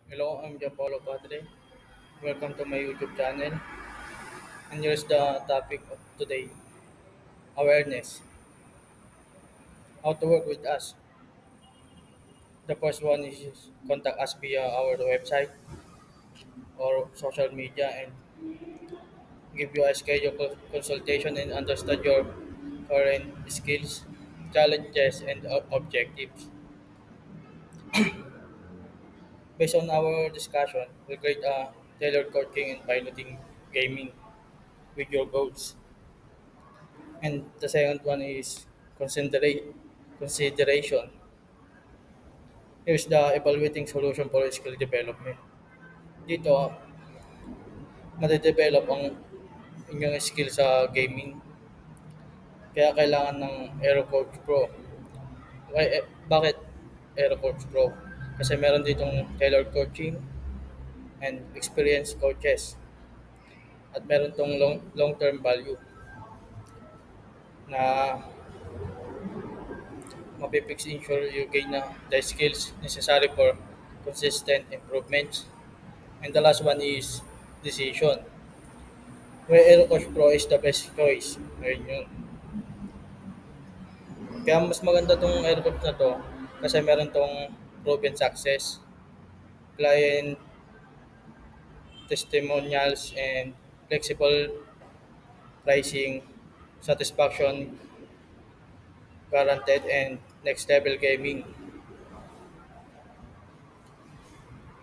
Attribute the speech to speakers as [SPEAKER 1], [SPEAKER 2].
[SPEAKER 1] Hello, I'm Gianpaolo Padre. Welcome to my YouTube channel. And here's the topic of today: awareness. How to work with us. The first one is contact us via our website or social media and give you a schedule consultation and understand your current skills, challenges, and objectives. Based on our discussion, we'll create a tailored coaching and piloting gaming with your goals. And the second one is consideration. Here's the evaluating solution for skill development. Dito, nade-develop ang inyong skill sa gaming. Kaya kailangan ng Aero Coach Pro. Bakit Aero Coach Pro? Kasi meron ditong tailored coaching and experienced coaches. At meron tong long-term value na mapipix ensure you gain na the skills necessary for consistent improvements. And the last one is decision. Where Aerocoach Pro is the best choice. Ayun yun. Kaya mas maganda tong Aerocoach na to kasi meron tong proven success, client testimonials, and flexible pricing, satisfaction guaranteed, and next level gaming.